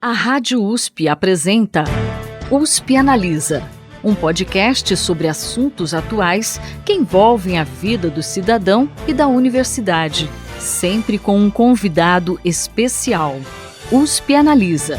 A Rádio USP apresenta USP Analisa, um podcast sobre assuntos atuais que envolvem a vida do cidadão e da universidade, sempre com um convidado especial. USP Analisa.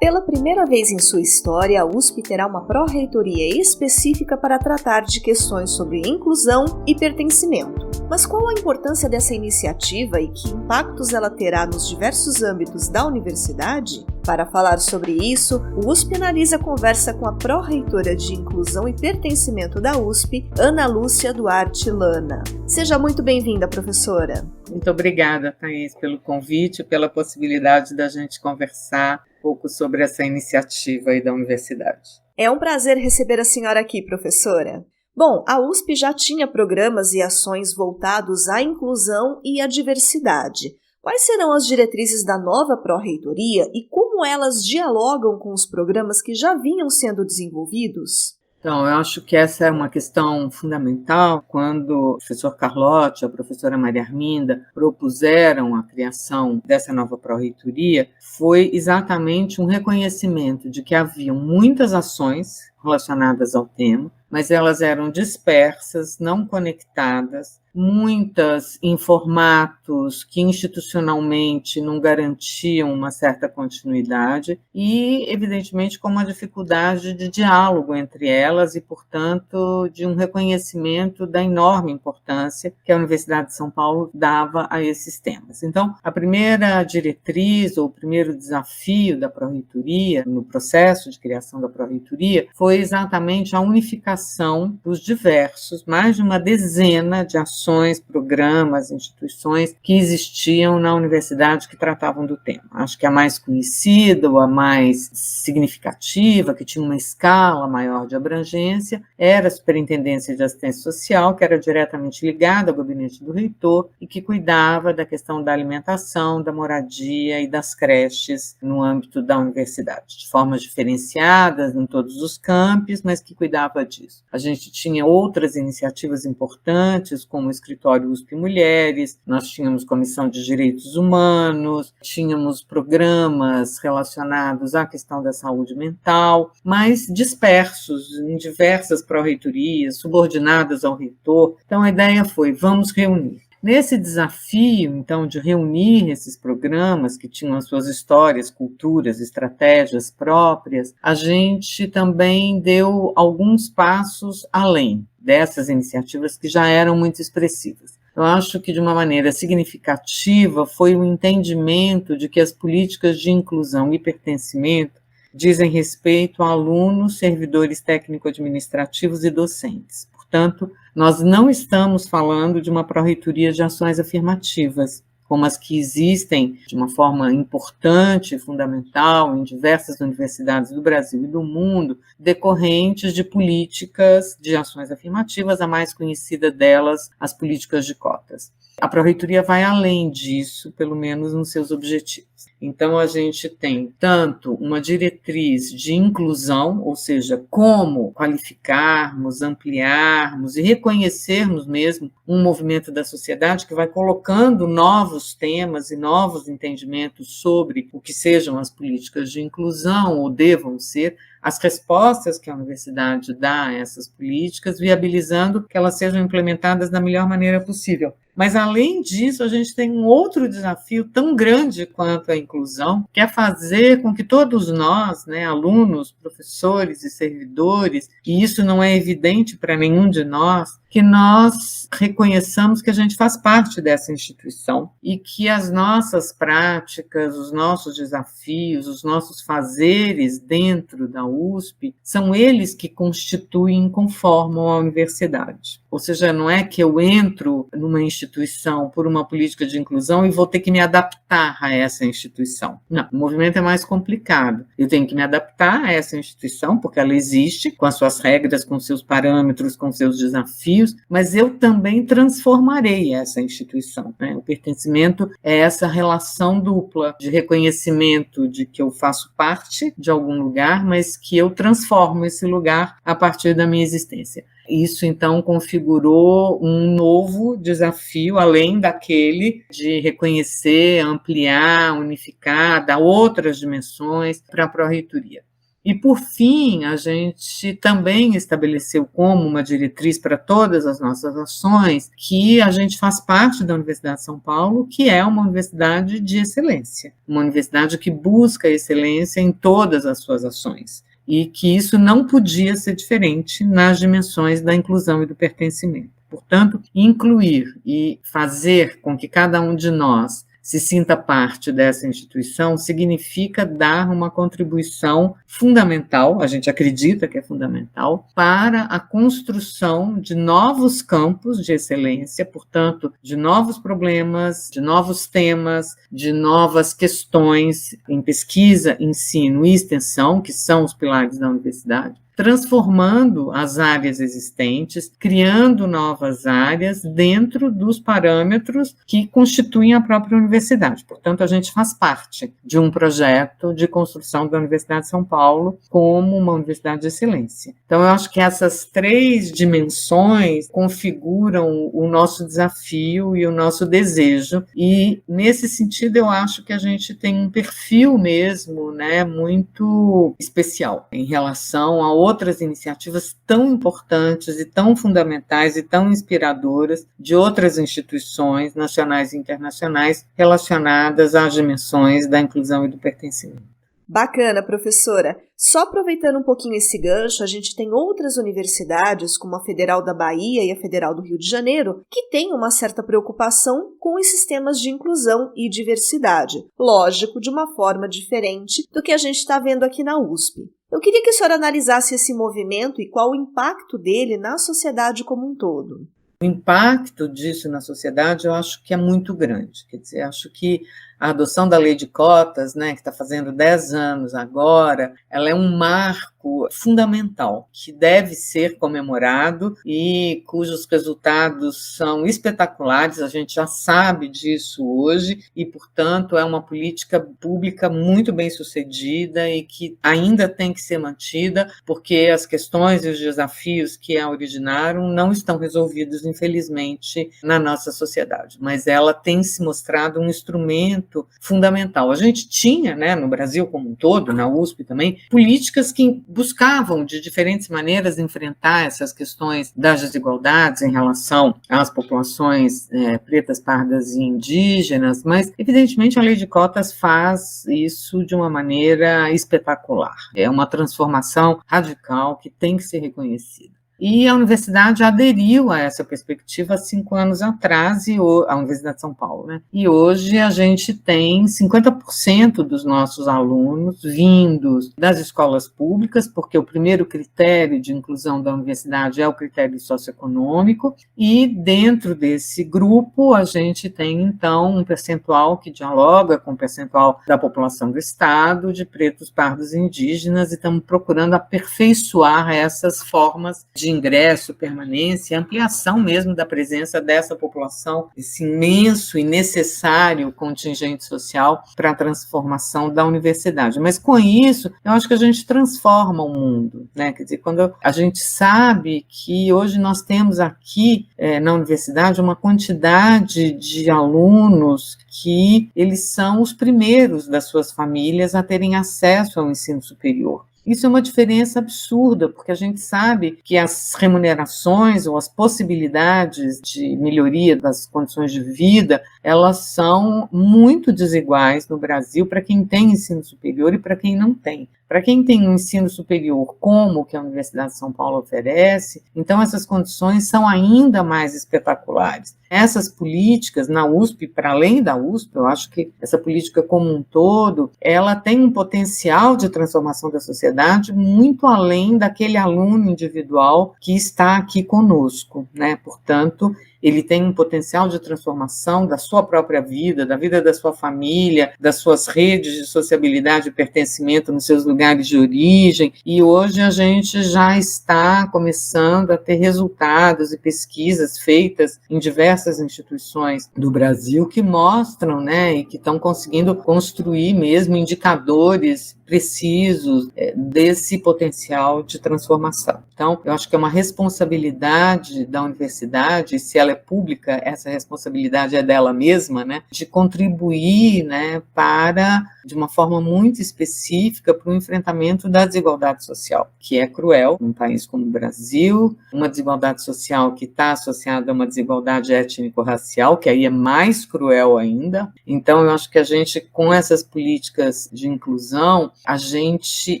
Pela primeira vez em sua história, a USP terá uma pró-reitoria específica para tratar de questões sobre inclusão e pertencimento. Mas qual a importância dessa iniciativa e que impactos ela terá nos diversos âmbitos da universidade? Para falar sobre isso, o USP Analisa conversa com a pró-reitora de Inclusão e Pertencimento da USP, Ana Lúcia Duarte Lana. Seja muito bem-vinda, professora. Muito obrigada, Thaís, pelo convite, pela possibilidade da gente conversar um pouco sobre essa iniciativa aí da universidade. É um prazer receber a senhora aqui, professora. Bom, a USP já tinha programas e ações voltados à inclusão e à diversidade. Quais serão as diretrizes da nova pró-reitoria e como elas dialogam com os programas que já vinham sendo desenvolvidos? Então, eu acho que essa é uma questão fundamental. Quando o professor Carlotti e a professora Maria Arminda propuseram a criação dessa nova pró-reitoria, foi exatamente um reconhecimento de que haviam muitas ações relacionadas ao tema, mas elas eram dispersas, não conectadas, muitas em formatos que institucionalmente não garantiam uma certa continuidade e, evidentemente, com uma dificuldade de diálogo entre elas e, portanto, de um reconhecimento da enorme importância que a Universidade de São Paulo dava a esses temas. Então, a primeira diretriz ou o primeiro desafio da pró-reitoria, no processo de criação da pró-reitoria, foi exatamente a unificação dos diversos, mais de uma dezena de ações, programas, instituições que existiam na universidade que tratavam do tema. Acho que a mais conhecida ou a mais significativa, que tinha uma escala maior de abrangência, era a Superintendência de Assistência Social, que era diretamente ligada ao gabinete do reitor e que cuidava da questão da alimentação, da moradia e das creches no âmbito da universidade, de formas diferenciadas em todos os campos, mas que cuidava disso. A gente tinha outras iniciativas importantes, como o Escritório USP Mulheres, nós tínhamos Comissão de Direitos Humanos, tínhamos programas relacionados à questão da saúde mental, mas dispersos em diversas pró-reitorias, subordinadas ao reitor. Então, a ideia foi, vamos reunir. Nesse desafio, então, de reunir esses programas que tinham as suas histórias, culturas, estratégias próprias, a gente também deu alguns passos além dessas iniciativas que já eram muito expressivas. Eu acho que, de uma maneira significativa, foi o entendimento de que as políticas de inclusão e pertencimento dizem respeito a alunos, servidores técnico-administrativos e docentes. Portanto, nós não estamos falando de uma pró-reitoria de ações afirmativas, como as que existem de uma forma importante e fundamental em diversas universidades do Brasil e do mundo, decorrentes de políticas de ações afirmativas, a mais conhecida delas, as políticas de cotas. A pró-reitoria vai além disso, pelo menos nos seus objetivos. Então, a gente tem tanto uma diretriz de inclusão, ou seja, como qualificarmos, ampliarmos e reconhecermos mesmo um movimento da sociedade que vai colocando novos temas e novos entendimentos sobre o que sejam as políticas de inclusão ou devam ser, as respostas que a universidade dá a essas políticas, viabilizando que elas sejam implementadas da melhor maneira possível. Mas, além disso, a gente tem um outro desafio tão grande quanto a inclusão, que é fazer com que todos nós, alunos, professores e servidores, e isso não é evidente para nenhum de nós, que nós reconheçamos que a gente faz parte dessa instituição e que as nossas práticas, os nossos desafios, os nossos fazeres dentro da USP, são eles que constituem e conformam a universidade. Ou seja, não é que eu entro numa instituição por uma política de inclusão e vou ter que me adaptar a essa instituição. Não, o movimento é mais complicado. Eu tenho que me adaptar a essa instituição, porque ela existe, com as suas regras, com seus parâmetros, com seus desafios, mas eu também transformarei essa instituição. O pertencimento é essa relação dupla de reconhecimento de que eu faço parte de algum lugar, mas que eu transformo esse lugar a partir da minha existência. Isso, então, configurou um novo desafio, além daquele de reconhecer, ampliar, unificar, dar outras dimensões para a pró-reitoria. E, por fim, a gente também estabeleceu como uma diretriz para todas as nossas ações que a gente faz parte da Universidade de São Paulo, que é uma universidade de excelência, uma universidade que busca excelência em todas as suas ações, e que isso não podia ser diferente nas dimensões da inclusão e do pertencimento. Portanto, incluir e fazer com que cada um de nós se sinta parte dessa instituição significa dar uma contribuição fundamental, a gente acredita que é fundamental, para a construção de novos campos de excelência, portanto, de novos problemas, de novos temas, de novas questões em pesquisa, ensino e extensão, que são os pilares da universidade, transformando as áreas existentes, criando novas áreas dentro dos parâmetros que constituem a própria universidade. Portanto, a gente faz parte de um projeto de construção da Universidade de São Paulo como uma universidade de excelência. Então, eu acho que essas 3 dimensões configuram o nosso desafio e o nosso desejo, e, nesse sentido, eu acho que a gente tem um perfil mesmo, né, muito especial em relação a outras iniciativas tão importantes e tão fundamentais e tão inspiradoras de outras instituições nacionais e internacionais relacionadas às dimensões da inclusão e do pertencimento. Bacana, professora. Só aproveitando um pouquinho esse gancho, a gente tem outras universidades, como a Federal da Bahia e a Federal do Rio de Janeiro, que têm uma certa preocupação com os sistemas de inclusão e diversidade. Lógico, de uma forma diferente do que a gente está vendo aqui na USP. Eu queria que a senhora analisasse esse movimento e qual o impacto dele na sociedade como um todo. O impacto disso na sociedade eu acho que é muito grande. Quer dizer, acho que a adoção da lei de cotas, né, que está fazendo 10 anos agora, ela é um marco fundamental, que deve ser comemorado e cujos resultados são espetaculares, a gente já sabe disso hoje, e, portanto, é uma política pública muito bem sucedida e que ainda tem que ser mantida, porque as questões e os desafios que a originaram não estão resolvidos, infelizmente, na nossa sociedade, mas ela tem se mostrado um instrumento fundamental. A gente tinha, né, no Brasil como um todo, na USP também, políticas que buscavam de diferentes maneiras enfrentar essas questões das desigualdades em relação às populações pretas, pardas e indígenas, mas evidentemente a lei de cotas faz isso de uma maneira espetacular. É uma transformação radical que tem que ser reconhecida. E a universidade aderiu a essa perspectiva há 5 anos atrás, a Universidade de São Paulo, né? E hoje a gente tem 50% dos nossos alunos vindos das escolas públicas, porque o primeiro critério de inclusão da universidade é o critério socioeconômico, e dentro desse grupo a gente tem, então, um percentual que dialoga com o percentual da população do estado, de pretos, pardos e indígenas, e estamos procurando aperfeiçoar essas formas de ingresso, permanência, ampliação mesmo da presença dessa população, esse imenso e necessário contingente social para a transformação da universidade. Mas com isso, eu acho que a gente transforma o mundo, né? Quer dizer, quando a gente sabe que hoje nós temos aqui na universidade uma quantidade de alunos que eles são os primeiros das suas famílias a terem acesso ao ensino superior. Isso é uma diferença absurda, porque a gente sabe que as remunerações ou as possibilidades de melhoria das condições de vida, elas são muito desiguais no Brasil para quem tem ensino superior e para quem não tem. Para quem tem um ensino superior como o que a Universidade de São Paulo oferece, então essas condições são ainda mais espetaculares. Essas políticas na USP, para além da USP, eu acho que essa política como um todo, ela tem um potencial de transformação da sociedade muito além daquele aluno individual que está aqui conosco, né? Portanto, ele tem um potencial de transformação da sua própria vida, da vida da sua família, das suas redes de sociabilidade e pertencimento nos seus lugares de origem, e hoje a gente já está começando a ter resultados e pesquisas feitas em diversas instituições do Brasil que mostram, né, e que estão conseguindo construir mesmo indicadores precisos desse potencial de transformação. Então, eu acho que é uma responsabilidade da universidade, se ela é pública, essa responsabilidade é dela mesma, né, de contribuir, né, para, de uma forma muito específica, para o enfrentamento da desigualdade social, que é cruel num país como o Brasil, uma desigualdade social que está associada a uma desigualdade étnico-racial, que aí é mais cruel ainda. Então, eu acho que a gente, com essas políticas de inclusão, a gente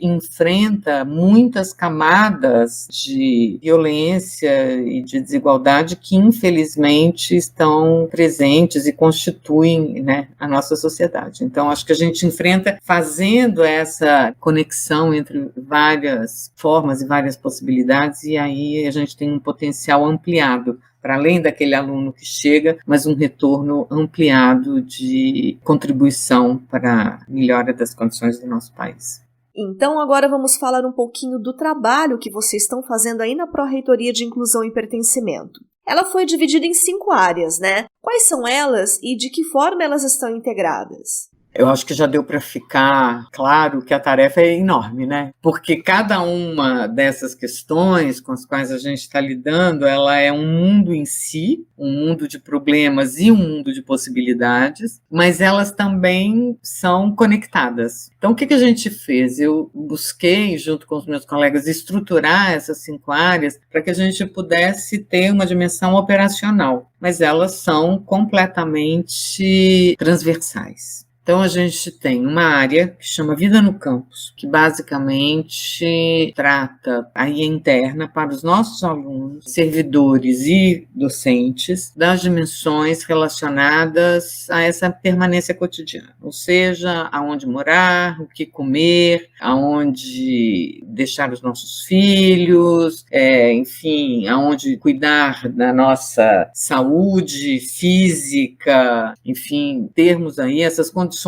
enfrenta muitas camadas de violência e de desigualdade que, infelizmente, estão presentes e constituem, né, a nossa sociedade. Então, acho que a gente enfrenta fazendo essa conexão entre várias formas e várias possibilidades, e aí a gente tem um potencial ampliado, para além daquele aluno que chega, mas um retorno ampliado de contribuição para a melhora das condições do nosso país. Então, agora vamos falar um pouquinho do trabalho que vocês estão fazendo aí na Pró-Reitoria de Inclusão e Pertencimento. Ela foi dividida em 5 áreas, né? Quais são elas e de que forma elas estão integradas? Eu acho que já deu para ficar claro que a tarefa é enorme, né? Porque cada uma dessas questões com as quais a gente está lidando, ela é um mundo em si, um mundo de problemas e um mundo de possibilidades, mas elas também são conectadas. Então, o que a gente fez? Eu busquei, junto com os meus colegas, estruturar essas 5 áreas para que a gente pudesse ter uma dimensão operacional, mas elas são completamente transversais. Então, a gente tem uma área que chama Vida no Campus, que basicamente trata, aí interna, para os nossos alunos, servidores e docentes, das dimensões relacionadas a essa permanência cotidiana, ou seja, aonde morar, o que comer, aonde deixar os nossos filhos, enfim, aonde cuidar da nossa saúde física, enfim, termos aí essas condições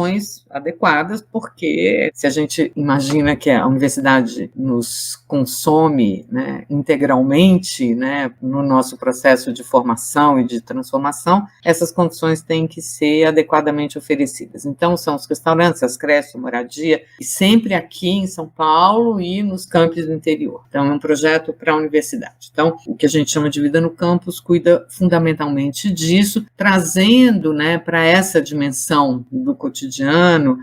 adequadas, porque se a gente imagina que a universidade nos consome, né, integralmente, né, no nosso processo de formação e de transformação, essas condições têm que ser adequadamente oferecidas. Então, são os restaurantes, as creches, a moradia, e sempre aqui em São Paulo e nos campos do interior. Então, é um projeto para a universidade. Então, o que a gente chama de Vida no Campus cuida fundamentalmente disso, trazendo, né, para essa dimensão do cotidiano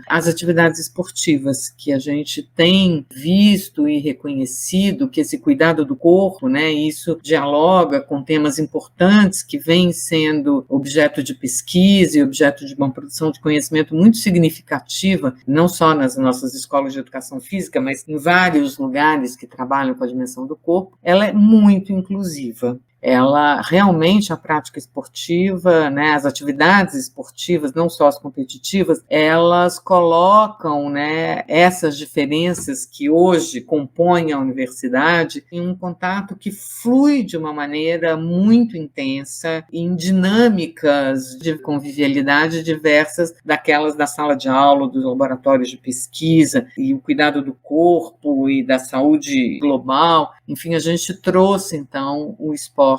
as atividades esportivas, que a gente tem visto e reconhecido que esse cuidado do corpo, né, isso dialoga com temas importantes que vêm sendo objeto de pesquisa e objeto de uma produção de conhecimento muito significativa, não só nas nossas escolas de educação física, mas em vários lugares que trabalham com a dimensão do corpo. Ela é muito inclusiva. Ela realmente, a prática esportiva, né, as atividades esportivas, não só as competitivas, elas colocam, né, essas diferenças que hoje compõem a universidade em um contato que flui de uma maneira muito intensa, em dinâmicas de convivialidade diversas daquelas da sala de aula, dos laboratórios de pesquisa, e o cuidado do corpo e da saúde global. Enfim, a gente trouxe, então, o esporte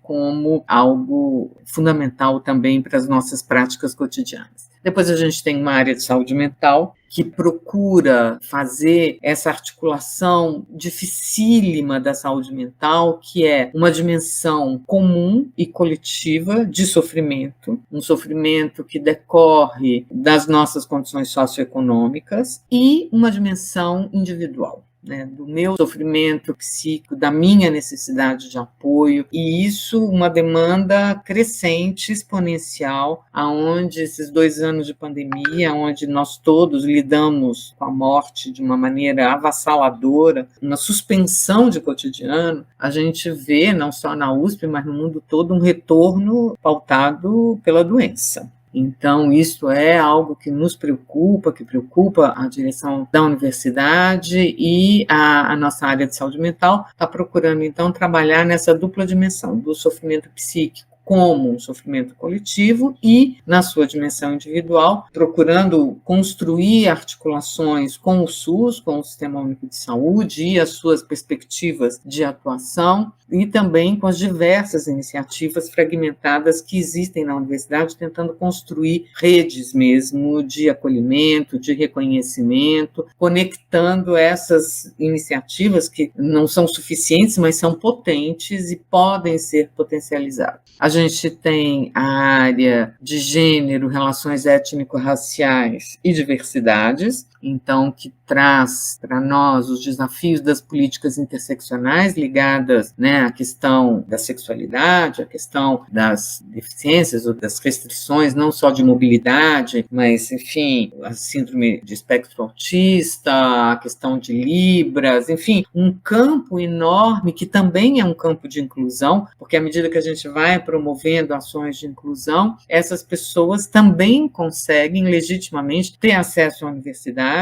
como algo fundamental também para as nossas práticas cotidianas. Depois a gente tem uma área de saúde mental que procura fazer essa articulação dificílima da saúde mental, que é uma dimensão comum e coletiva de sofrimento, um sofrimento que decorre das nossas condições socioeconômicas, e uma dimensão individual, né, do meu sofrimento psíquico, da minha necessidade de apoio, e isso uma demanda crescente, exponencial, aonde esses 2 anos de pandemia, onde nós todos lidamos com a morte de uma maneira avassaladora, uma suspensão de cotidiano, a gente vê, não só na USP, mas no mundo todo, um retorno pautado pela doença. Então, isso é algo que nos preocupa, que preocupa a direção da universidade, e a nossa área de saúde mental está procurando, então, trabalhar nessa dupla dimensão do sofrimento psíquico como um sofrimento coletivo e, na sua dimensão individual, procurando construir articulações com o SUS, com o Sistema Único de Saúde e as suas perspectivas de atuação, e também com as diversas iniciativas fragmentadas que existem na universidade, tentando construir redes mesmo de acolhimento, de reconhecimento, conectando essas iniciativas que não são suficientes, mas são potentes e podem ser potencializadas. A gente tem a área de gênero, relações étnico-raciais e diversidades, então, que traz para nós os desafios das políticas interseccionais ligadas, né, à questão da sexualidade, à questão das deficiências ou das restrições, não só de mobilidade, mas, enfim, a síndrome de espectro autista, a questão de Libras, enfim, um campo enorme que também é um campo de inclusão, porque à medida que a gente vai promovendo ações de inclusão, essas pessoas também conseguem legitimamente ter acesso à universidade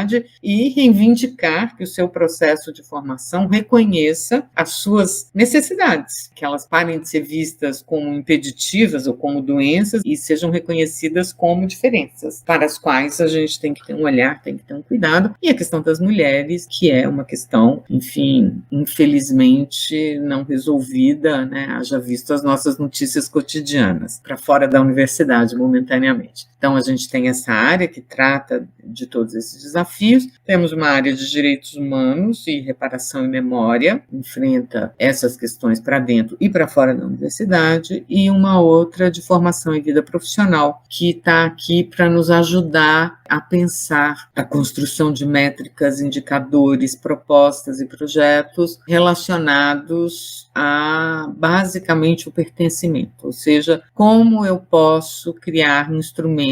e reivindicar que o seu processo de formação reconheça as suas necessidades, que elas parem de ser vistas como impeditivas ou como doenças e sejam reconhecidas como diferenças, para as quais a gente tem que ter um olhar, tem que ter um cuidado. E a questão das mulheres, que é uma questão, enfim, infelizmente não resolvida, né? Haja visto as nossas notícias cotidianas, para fora da universidade, momentaneamente. Então, a gente tem essa área que trata de todos esses desafios. Temos uma área de direitos humanos e reparação e memória, enfrenta essas questões para dentro e para fora da universidade, e uma outra de formação e vida profissional, que está aqui para nos ajudar a pensar a construção de métricas, indicadores, propostas e projetos relacionados a, basicamente, o pertencimento, ou seja, como eu posso criar instrumentos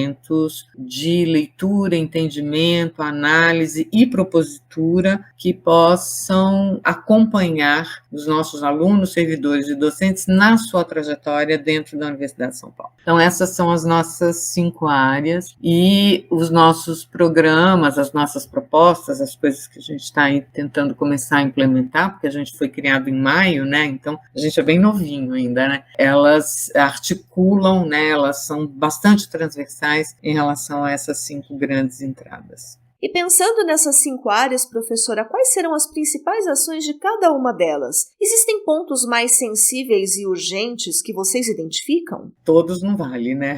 de leitura, entendimento, análise e propositura que possam acompanhar os nossos alunos, servidores e docentes na sua trajetória dentro da Universidade de São Paulo. Então, essas são as nossas 5 áreas e os nossos programas, as nossas propostas, as coisas que a gente está aí tentando começar a implementar, porque a gente foi criado em maio, né? Então, a gente é bem novinho ainda, né? Elas articulam, né? Elas são bastante transversais em relação a essas 5 grandes entradas. E pensando nessas 5 áreas, professora, quais serão as principais ações de cada uma delas? Existem pontos mais sensíveis e urgentes que vocês identificam? Todos não vale, né?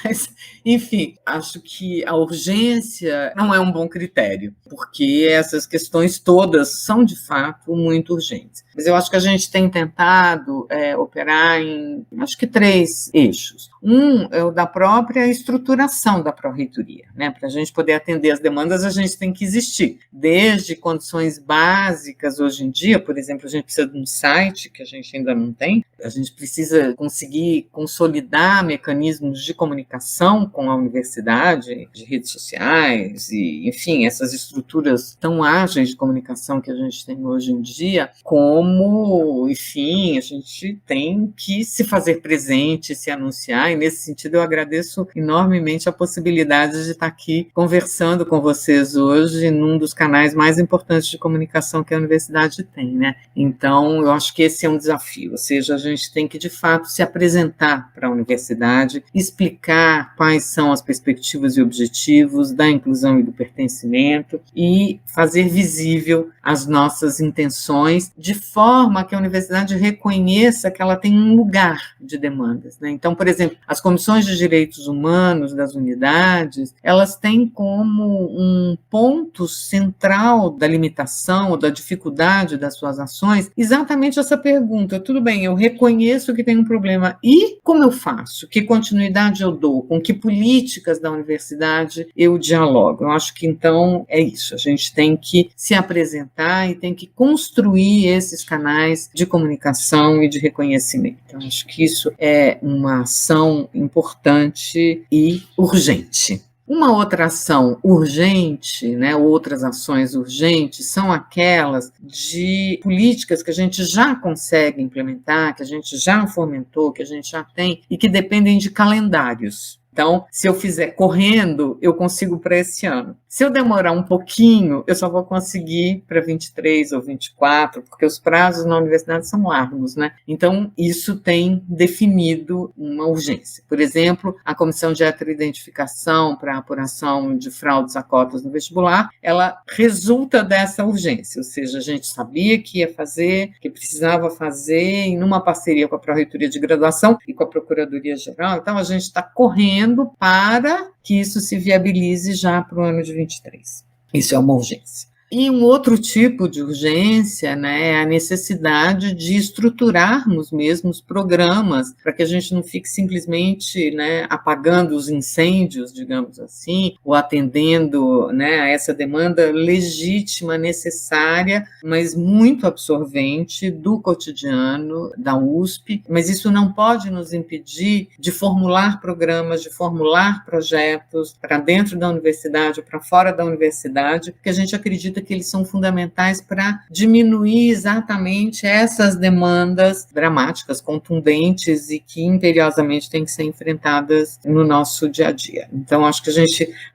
Mas, enfim, acho que a urgência não é um bom critério, porque essas questões todas são, de fato, muito urgentes. Mas eu acho que a gente tem tentado operar em, acho que 3 eixos. Um é o da própria estruturação da pró-reitoria, né? Para a gente poder atender as demandas, a gente tem que existir. Desde condições básicas, hoje em dia, por exemplo, a gente precisa de um site, que a gente ainda não tem, a gente precisa conseguir consolidar mecanismos de comunicação com a universidade, de redes sociais, e, enfim, essas estruturas tão ágeis de comunicação que a gente tem hoje em dia, como, enfim, a gente tem que se fazer presente, se anunciar, e nesse sentido eu agradeço enormemente a possibilidade de estar aqui conversando com vocês hoje num dos canais mais importantes de comunicação que a universidade tem, né? Então, eu acho que esse é um desafio, ou seja, a gente tem que, de fato, se apresentar para a universidade, explicar quais são as perspectivas e objetivos da inclusão e do pertencimento e fazer visível as nossas intenções de forma que a universidade reconheça que ela tem um lugar de demandas, né? Então, por exemplo, as comissões de direitos humanos das unidades, elas têm como um ponto central da limitação ou da dificuldade das suas ações exatamente essa pergunta: tudo bem, eu reconheço que tem um problema, e como eu faço? Que continuidade eu dou? Com que políticas da universidade eu dialogo? Eu acho que, então, é isso. A gente tem que se apresentar e tem que construir esses canais de comunicação e de reconhecimento. Eu acho que isso é uma ação importante e urgente. Uma outra ação urgente, né, outras ações urgentes, são aquelas de políticas que a gente já consegue implementar, que a gente já fomentou, que a gente já tem e que dependem de calendários. Então, se eu fizer correndo, eu consigo para esse ano. Se eu demorar um pouquinho, eu só vou conseguir para 23 ou 24, porque os prazos na universidade são largos, né? Então, isso tem definido uma urgência. Por exemplo, a Comissão de Heteroidentificação para a apuração de fraudes a cotas no vestibular, ela resulta dessa urgência, ou seja, a gente sabia que ia fazer, que precisava fazer, em uma parceria com a Pró-Reitoria de Graduação e com a Procuradoria-Geral, então a gente está correndo para que isso se viabilize já para o ano de 23. Isso é uma urgência. E um outro tipo de urgência, né, é a necessidade de estruturarmos mesmo os programas para que a gente não fique simplesmente, né, apagando os incêndios, digamos assim, ou atendendo, né, a essa demanda legítima, necessária, mas muito absorvente do cotidiano da USP. Mas isso não pode nos impedir de formular programas, de formular projetos para dentro da universidade ou para fora da universidade, porque a gente acredita que eles são fundamentais para diminuir exatamente essas demandas dramáticas, contundentes e que imperiosamente têm que ser enfrentadas no nosso dia a dia. Então, acho que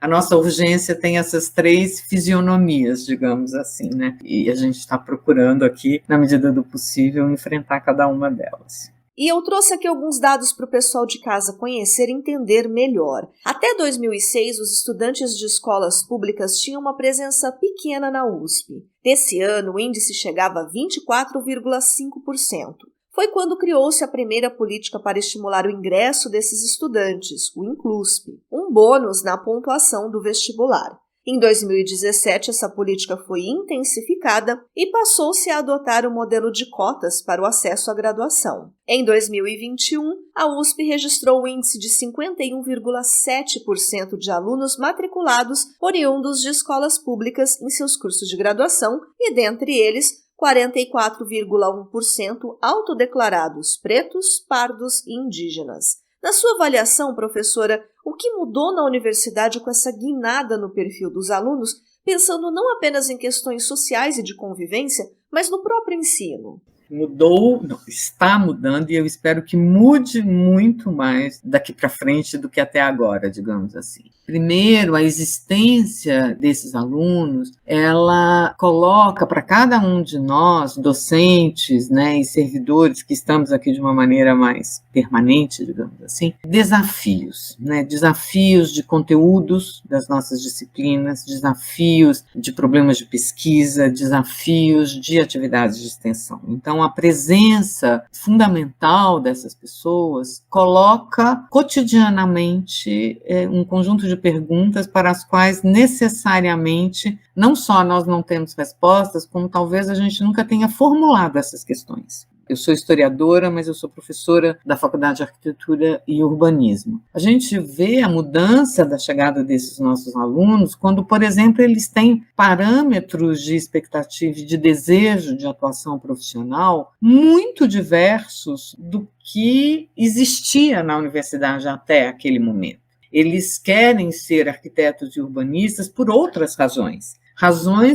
a nossa urgência tem essas 3 fisionomias, digamos assim, né? E a gente está procurando aqui, na medida do possível, enfrentar cada uma delas. E eu trouxe aqui alguns dados para o pessoal de casa conhecer e entender melhor. Até 2006, os estudantes de escolas públicas tinham uma presença pequena na USP. Nesse ano, o índice chegava a 24,5%. Foi quando criou-se a primeira política para estimular o ingresso desses estudantes, o Inclusp, um bônus na pontuação do vestibular. Em 2017, essa política foi intensificada e passou-se a adotar o modelo de cotas para o acesso à graduação. Em 2021, a USP registrou o índice de 51,7% de alunos matriculados oriundos de escolas públicas em seus cursos de graduação e, dentre eles, 44,1% autodeclarados pretos, pardos e indígenas. Na sua avaliação, professora, o que mudou na universidade com essa guinada no perfil dos alunos, pensando não apenas em questões sociais e de convivência, mas no próprio ensino? Mudou, não, está mudando, e eu espero que mude muito mais daqui para frente do que até agora, digamos assim. Primeiro, a existência desses alunos, ela coloca para cada um de nós, docentes, né, e servidores que estamos aqui de uma maneira mais permanente, digamos assim, desafios, né, desafios de conteúdos das nossas disciplinas, desafios de problemas de pesquisa, desafios de atividades de extensão. Então, a presença fundamental dessas pessoas coloca cotidianamente um conjunto de perguntas para as quais necessariamente não só nós não temos respostas, como talvez a gente nunca tenha formulado essas questões. Eu sou historiadora, mas eu sou professora da Faculdade de Arquitetura e Urbanismo. A gente vê a mudança da chegada desses nossos alunos quando, por exemplo, eles têm parâmetros de expectativa e de desejo de atuação profissional muito diversos do que existia na universidade até aquele momento. Eles querem ser arquitetos e urbanistas por outras razões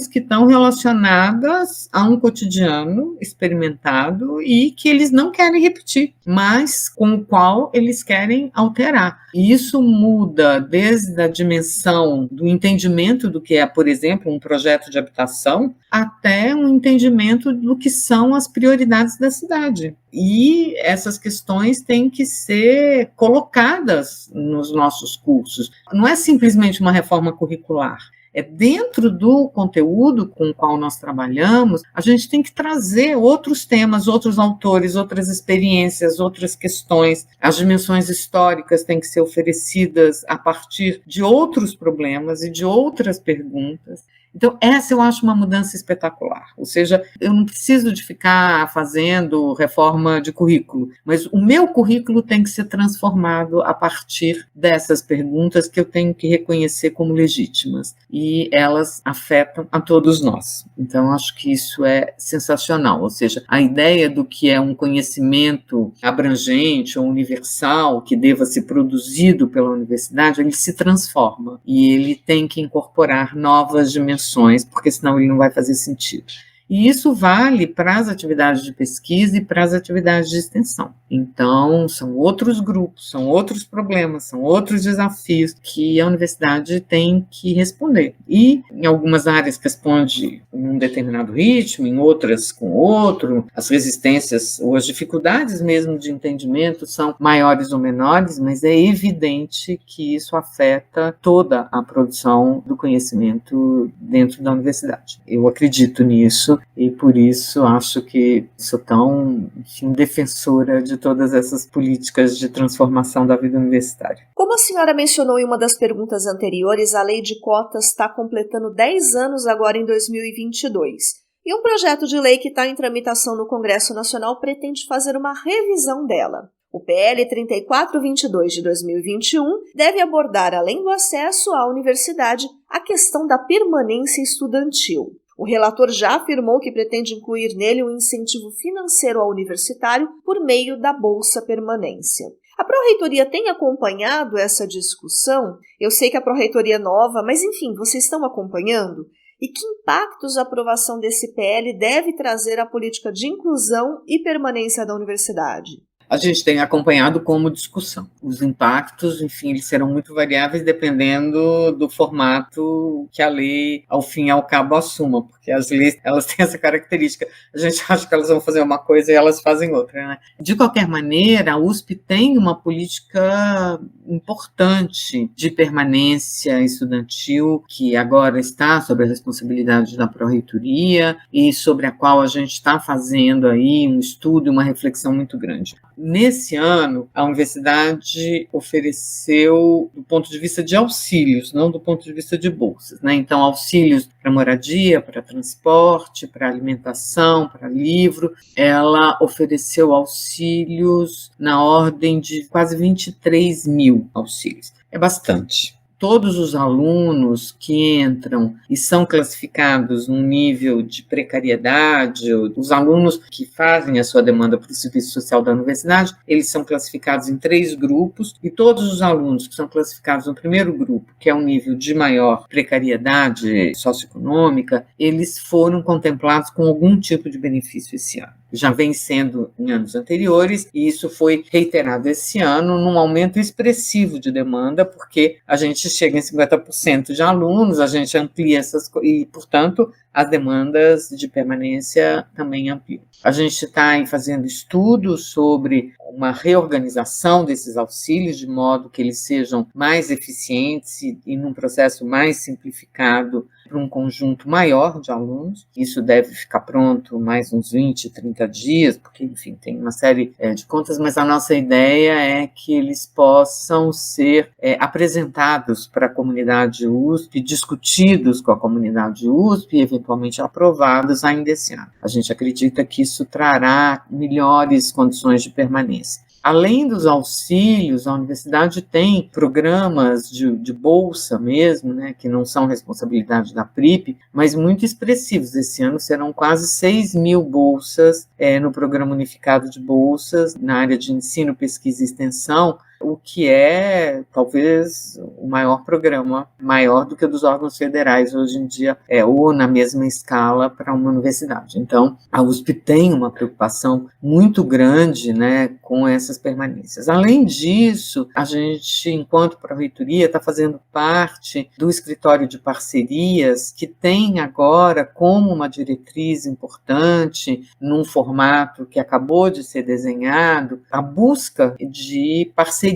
que estão relacionadas a um cotidiano experimentado e que eles não querem repetir, mas com o qual eles querem alterar. E isso muda desde a dimensão do entendimento do que é, por exemplo, um projeto de habitação, até um entendimento do que são as prioridades da cidade. E essas questões têm que ser colocadas nos nossos cursos. Não é simplesmente uma reforma curricular. É dentro do conteúdo com o qual nós trabalhamos, a gente tem que trazer outros temas, outros autores, outras experiências, outras questões. As dimensões históricas têm que ser oferecidas a partir de outros problemas e de outras perguntas. Então, essa eu acho uma mudança espetacular. Ou seja, eu não preciso de ficar fazendo reforma de currículo, mas o meu currículo tem que ser transformado a partir dessas perguntas que eu tenho que reconhecer como legítimas. E elas afetam a todos nós. Então, acho que isso é sensacional. Ou seja, a ideia do que é um conhecimento abrangente ou universal que deva ser produzido pela universidade, ele se transforma e ele tem que incorporar novas dimensões, porque senão ele não vai fazer sentido. E isso vale para as atividades de pesquisa e para as atividades de extensão. Então, são outros grupos, são outros problemas, são outros desafios que a universidade tem que responder. E em algumas áreas responde em um determinado ritmo, em outras com outro. As resistências ou as dificuldades mesmo de entendimento são maiores ou menores, mas é evidente que isso afeta toda a produção do conhecimento dentro da universidade. Eu acredito nisso e por isso acho que sou tão, enfim, defensora de todas essas políticas de transformação da vida universitária. Como a senhora mencionou em uma das perguntas anteriores, a lei de cotas está completando 10 anos agora em 2022. E um projeto de lei que está em tramitação no Congresso Nacional pretende fazer uma revisão dela. O PL 3422 de 2021 deve abordar, além do acesso à universidade, a questão da permanência estudantil. O relator já afirmou que pretende incluir nele um incentivo financeiro ao universitário por meio da Bolsa Permanência. A Pró-Reitoria tem acompanhado essa discussão? Eu sei que a Pró-Reitoria é nova, mas enfim, vocês estão acompanhando? E que impactos a aprovação desse PL deve trazer à política de inclusão e permanência da universidade? A gente tem acompanhado como discussão. Os impactos, enfim, eles serão muito variáveis dependendo do formato que a lei, ao fim e ao cabo, assuma, porque as leis, elas têm essa característica. A gente acha que elas vão fazer uma coisa e elas fazem outra, né? De qualquer maneira, a USP tem uma política importante de permanência estudantil, que agora está sob a responsabilidade da Pró-Reitoria e sobre a qual a gente está fazendo aí um estudo e uma reflexão muito grande. Nesse ano, a universidade ofereceu, do ponto de vista de auxílios, não do ponto de vista de bolsas, né? Então, auxílios para moradia, para transporte, para alimentação, para livro. Ela ofereceu auxílios na ordem de quase 23 mil auxílios. É bastante. Todos os alunos que entram e são classificados num nível de precariedade, os alunos que fazem a sua demanda para o serviço social da universidade, eles são classificados em 3 grupos, e todos os alunos que são classificados no primeiro grupo, que é um nível de maior precariedade socioeconômica, eles foram contemplados com algum tipo de benefício esse ano. Já vem sendo em anos anteriores, e isso foi reiterado esse ano num aumento expressivo de demanda, porque a gente chega em 50% de alunos, a gente amplia essas coisas, e, portanto, as demandas de permanência também ampliam. A gente está fazendo estudos sobre uma reorganização desses auxílios, de modo que eles sejam mais eficientes e num processo mais simplificado para um conjunto maior de alunos. Isso deve ficar pronto mais uns 20, 30 dias, porque, enfim, tem uma série de contas, mas a nossa ideia é que eles possam ser apresentados para a comunidade USP, discutidos com a comunidade USP e eventualmente aprovados ainda esse ano. A gente acredita que isso trará melhores condições de permanência. Além dos auxílios, a universidade tem programas de bolsa mesmo, né, que não são responsabilidade da PRIP, mas muito expressivos. Esse ano serão quase 6 mil bolsas no Programa Unificado de Bolsas, na área de ensino, pesquisa e extensão, o que é, talvez, o maior programa, maior do que o dos órgãos federais hoje em dia, ou na mesma escala para uma universidade. Então, a USP tem uma preocupação muito grande, né, com essas permanências. Além disso, a gente, enquanto Pró-Reitoria, está fazendo parte do escritório de parcerias, que tem agora como uma diretriz importante, num formato que acabou de ser desenhado, a busca de parcerias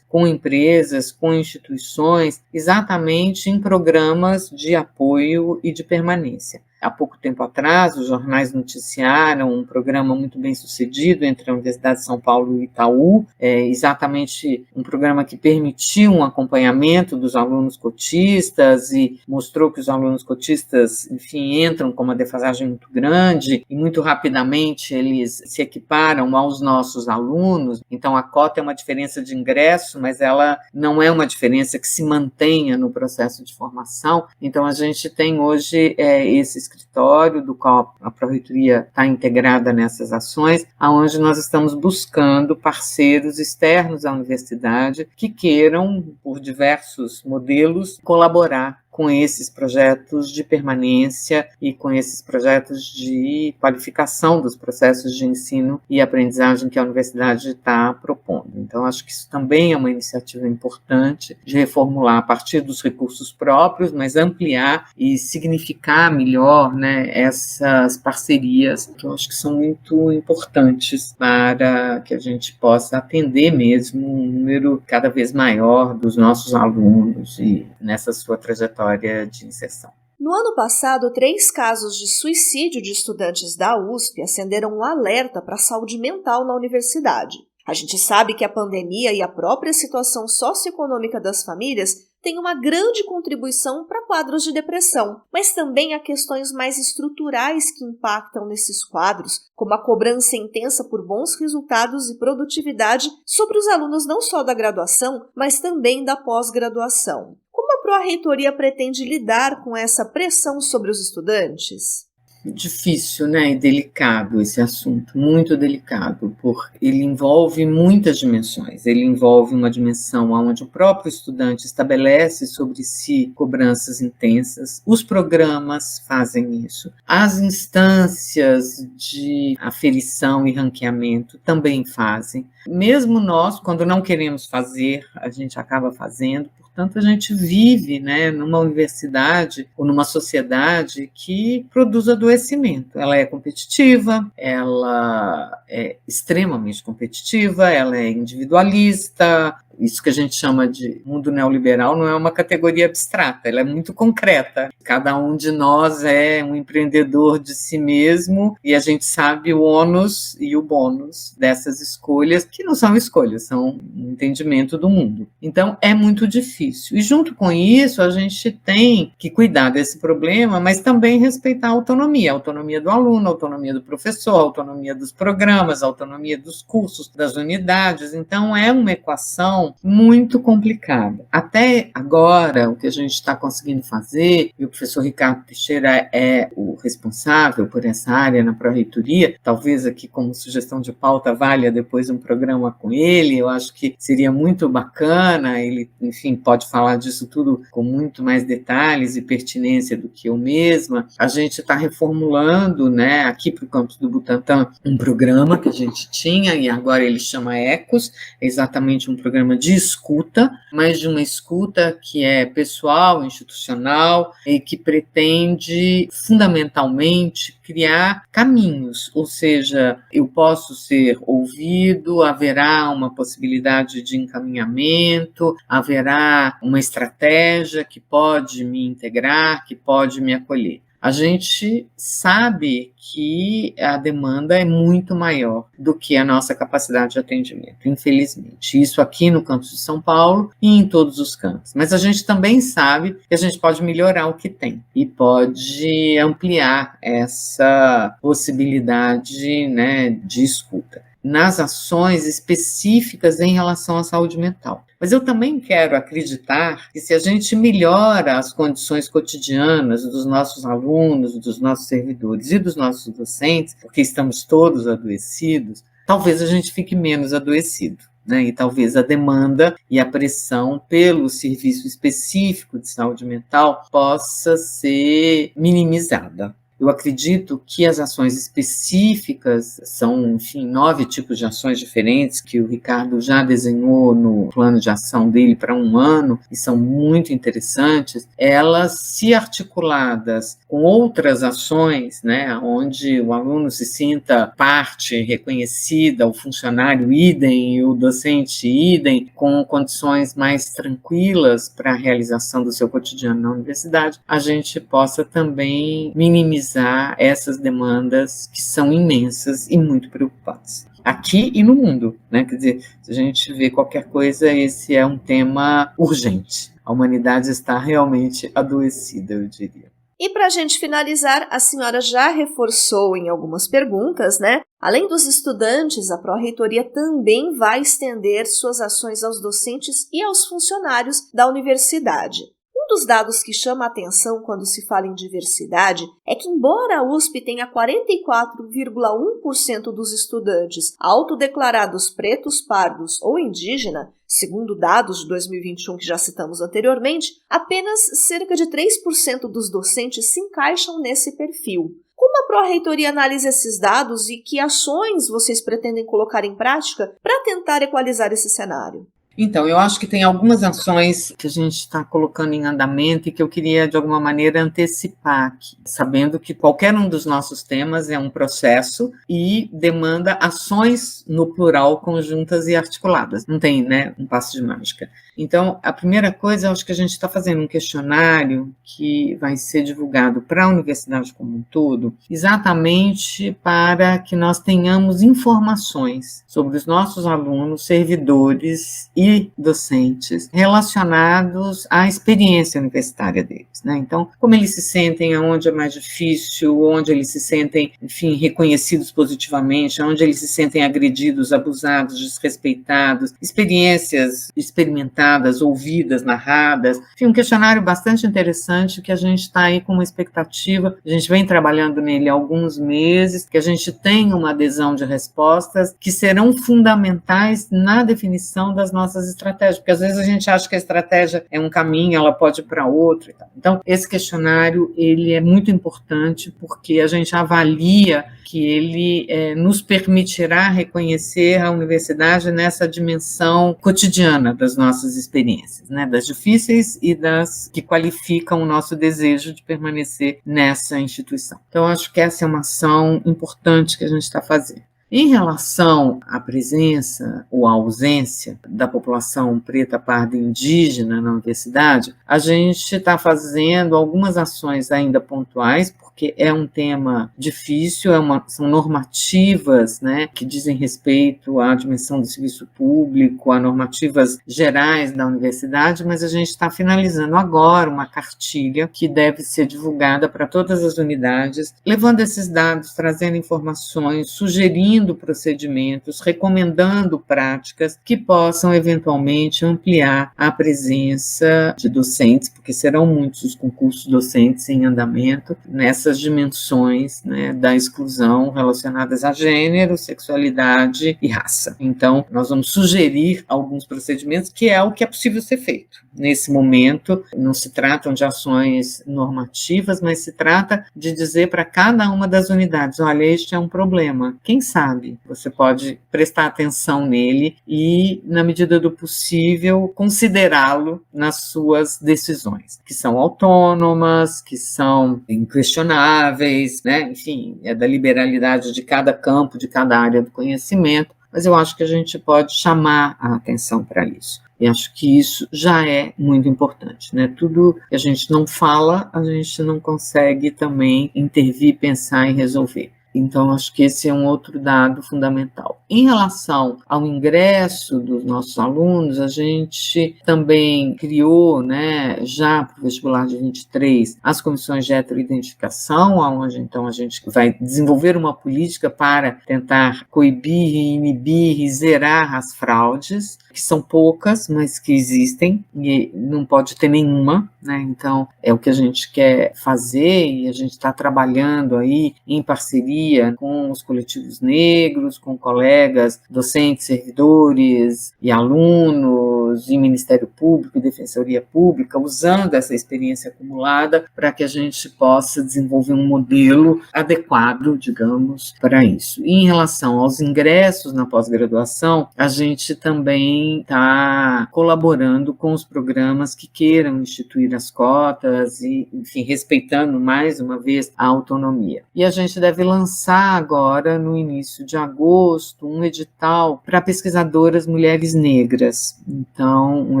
com empresas, com instituições, exatamente em programas de apoio e de permanência. Há pouco tempo atrás, os jornais noticiaram um programa muito bem sucedido entre a Universidade de São Paulo e o Itaú, exatamente um programa que permitiu um acompanhamento dos alunos cotistas e mostrou que os alunos cotistas, enfim, entram com uma defasagem muito grande e muito rapidamente eles se equiparam aos nossos alunos. Então, a cota é uma diferença de ingresso, mas ela não é uma diferença que se mantenha no processo de formação. Então, a gente tem hoje esse escritório, do qual a Pró-Reitoria está integrada nessas ações, onde nós estamos buscando parceiros externos à universidade que queiram, por diversos modelos, colaborar com esses projetos de permanência e com esses projetos de qualificação dos processos de ensino e aprendizagem que a universidade está propondo. Então, acho que isso também é uma iniciativa importante de reformular a partir dos recursos próprios, mas ampliar e significar melhor, né, essas parcerias, que eu acho que são muito importantes para que a gente possa atender mesmo um número cada vez maior dos nossos alunos e nessa sua trajetória de inserção. No ano passado, 3 casos de suicídio de estudantes da USP acenderam um alerta para a saúde mental na universidade. A gente sabe que a pandemia e a própria situação socioeconômica das famílias têm uma grande contribuição para quadros de depressão, mas também há questões mais estruturais que impactam nesses quadros, como a cobrança intensa por bons resultados e produtividade sobre os alunos não só da graduação, mas também da pós-graduação. Como a Pró-Reitoria pretende lidar com essa pressão sobre os estudantes? Difícil, né, e delicado esse assunto, muito delicado, porque ele envolve muitas dimensões. Ele envolve uma dimensão onde o próprio estudante estabelece sobre si cobranças intensas, os programas fazem isso, as instâncias de aferição e ranqueamento também fazem. Mesmo nós, quando não queremos fazer, a gente acaba fazendo. Portanto, a gente vive, né, numa universidade ou numa sociedade que produz adoecimento. Ela é competitiva, ela é extremamente competitiva, ela é individualista. Isso que a gente chama de mundo neoliberal não é uma categoria abstrata, ela é muito concreta. Cada um de nós é um empreendedor de si mesmo e a gente sabe o ônus e o bônus dessas escolhas, que não são escolhas, são um entendimento do mundo. Então, é muito difícil. E junto com isso, a gente tem que cuidar desse problema, mas também respeitar a autonomia do aluno, a autonomia do professor, a autonomia dos programas, a autonomia dos cursos, das unidades. Então, é uma equação muito complicada. Até agora, o que a gente está conseguindo fazer, e o professor Ricardo Teixeira é o responsável por essa área na Pró-Reitoria, talvez aqui como sugestão de pauta valha depois um programa com ele, eu acho que seria muito bacana, ele, enfim, pode falar disso tudo com muito mais detalhes e pertinência do que eu mesma. A gente está reformulando, né, aqui para o campus do Butantã, um programa que a gente tinha, e agora ele chama ECOS, é exatamente um programa de escuta, mas de uma escuta que é pessoal, institucional e que pretende fundamentalmente criar caminhos, ou seja, eu posso ser ouvido, haverá uma possibilidade de encaminhamento, haverá uma estratégia que pode me integrar, que pode me acolher. A gente sabe que a demanda é muito maior do que a nossa capacidade de atendimento, infelizmente. Isso aqui no campus de São Paulo e em todos os campos. Mas a gente também sabe que a gente pode melhorar o que tem e pode ampliar essa possibilidade, né, de escuta nas ações específicas em relação à saúde mental. Mas eu também quero acreditar que se a gente melhora as condições cotidianas dos nossos alunos, dos nossos servidores e dos nossos docentes, porque estamos todos adoecidos, talvez a gente fique menos adoecido, né? E talvez a demanda e a pressão pelo serviço específico de saúde mental possa ser minimizada. Eu acredito que as ações específicas são, enfim, 9 tipos de ações diferentes que o Ricardo já desenhou no plano de ação dele para um ano e são muito interessantes. Elas, se articuladas com outras ações, né, onde o aluno se sinta parte reconhecida, o funcionário idem e o docente idem, com condições mais tranquilas para a realização do seu cotidiano na universidade, a gente possa também minimizar essas demandas que são imensas e muito preocupantes. Aqui e no mundo, né? Quer dizer, se a gente vê qualquer coisa, esse é um tema urgente. A humanidade está realmente adoecida, eu diria. E para a gente finalizar, a senhora já reforçou em algumas perguntas, né? Além dos estudantes, a Pró-Reitoria também vai estender suas ações aos docentes e aos funcionários da universidade. Um dos dados que chama a atenção quando se fala em diversidade é que, embora a USP tenha 44,1% dos estudantes autodeclarados pretos, pardos ou indígena, segundo dados de 2021 que já citamos anteriormente, apenas cerca de 3% dos docentes se encaixam nesse perfil. Como a Pró-Reitoria analisa esses dados e que ações vocês pretendem colocar em prática para tentar equalizar esse cenário? Então, eu acho que tem algumas ações que a gente está colocando em andamento e que eu queria, de alguma maneira, antecipar aqui, sabendo que qualquer um dos nossos temas é um processo e demanda ações no plural, conjuntas e articuladas. Não tem, né, um passo de mágica. Então, a primeira coisa, eu acho que a gente está fazendo um questionário que vai ser divulgado para a universidade como um todo, exatamente para que nós tenhamos informações sobre os nossos alunos, servidores e docentes relacionados à experiência universitária deles, né? Então, como eles se sentem, aonde é mais difícil, onde eles se sentem, enfim, reconhecidos positivamente, onde eles se sentem agredidos, abusados, desrespeitados, experiências experimentadas, ouvidas, narradas, enfim, um questionário bastante interessante que a gente está aí com uma expectativa, a gente vem trabalhando nele há alguns meses, que a gente tem uma adesão de respostas que serão fundamentais na definição das nossas estratégias, porque às vezes a gente acha que a estratégia é um caminho, ela pode ir para outro e tal. Então, esse questionário, ele é muito importante porque a gente avalia que ele nos permitirá reconhecer a universidade nessa dimensão cotidiana das nossas experiências, né, das difíceis e das que qualificam o nosso desejo de permanecer nessa instituição. Então, acho que essa é uma ação importante que a gente está fazendo. Em relação à presença ou à ausência da população preta, parda e indígena na universidade, a gente está fazendo algumas ações ainda pontuais, porque é um tema difícil, são normativas, né, que dizem respeito à dimensão do serviço público, a normativas gerais da universidade, mas a gente está finalizando agora uma cartilha que deve ser divulgada para todas as unidades, levando esses dados, trazendo informações, sugerindo procedimentos, recomendando práticas que possam eventualmente ampliar a presença de docentes, porque serão muitos os concursos docentes em andamento nessas dimensões, né, da exclusão relacionadas a gênero, sexualidade e raça. Então, nós vamos sugerir alguns procedimentos que é o que é possível ser feito. Nesse momento, não se tratam de ações normativas, mas se trata de dizer para cada uma das unidades, olha, este é um problema. Quem sabe você pode prestar atenção nele e, na medida do possível, considerá-lo nas suas decisões, que são autônomas, que são inquestionáveis, né? Enfim, é da liberalidade de cada campo, de cada área do conhecimento, mas eu acho que a gente pode chamar a atenção para isso. E acho que isso já é muito importante, né? Tudo que a gente não fala, a gente não consegue também intervir, pensar e resolver. Então, acho que esse é um outro dado fundamental. Em relação ao ingresso dos nossos alunos, a gente também criou, né, já para o vestibular de 23, as comissões de heteroidentificação, onde então a gente vai desenvolver uma política para tentar coibir, inibir e zerar as fraudes, que são poucas, mas que existem, e não pode ter nenhuma, né? Então, é o que a gente quer fazer, e a gente está trabalhando aí em parceria com os coletivos negros, com colegas, docentes, servidores e alunos, e Ministério Público e Defensoria Pública, usando essa experiência acumulada para que a gente possa desenvolver um modelo adequado, digamos, para isso. E em relação aos ingressos na pós-graduação, a gente também está colaborando com os programas que queiram instituir as cotas e, enfim, respeitando mais uma vez a autonomia. E a gente deve lançar agora, no início de agosto, um edital para pesquisadoras mulheres negras. Então, um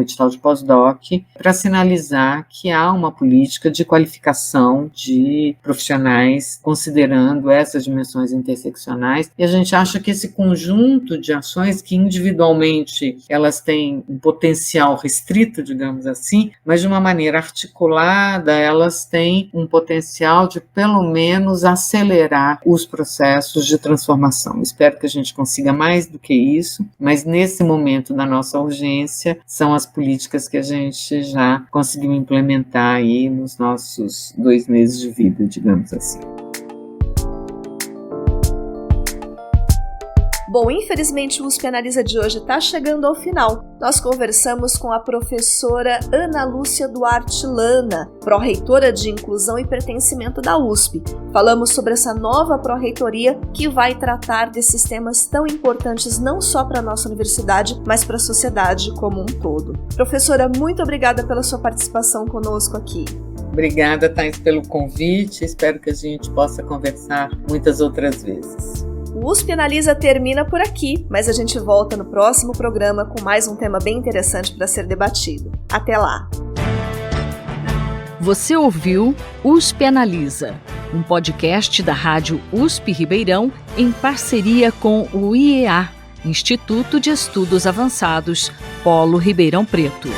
edital de pós-doc para sinalizar que há uma política de qualificação de profissionais considerando essas dimensões interseccionais. E a gente acha que esse conjunto de ações que individualmente elas têm um potencial restrito, digamos assim, mas de uma maneira articulada, elas têm um potencial de, pelo menos, acelerar os processos de transformação. Espero que a gente consiga mais do que isso, mas nesse momento da nossa urgência, evidência são as políticas que a gente já conseguiu implementar aí nos nossos 2 meses de vida, digamos assim. Bom, infelizmente o USP Analisa de hoje está chegando ao final. Nós conversamos com a professora Ana Lúcia Duarte Lana, pró-reitora de Inclusão e Pertencimento da USP. Falamos sobre essa nova pró-reitoria que vai tratar desses temas tão importantes não só para a nossa universidade, mas para a sociedade como um todo. Professora, muito obrigada pela sua participação conosco aqui. Obrigada, Thais, pelo convite. Espero que a gente possa conversar muitas outras vezes. O USP Analisa termina por aqui, mas a gente volta no próximo programa com mais um tema bem interessante para ser debatido. Até lá! Você ouviu USP Analisa, um podcast da Rádio USP Ribeirão em parceria com o IEA, Instituto de Estudos Avançados, Polo Ribeirão Preto.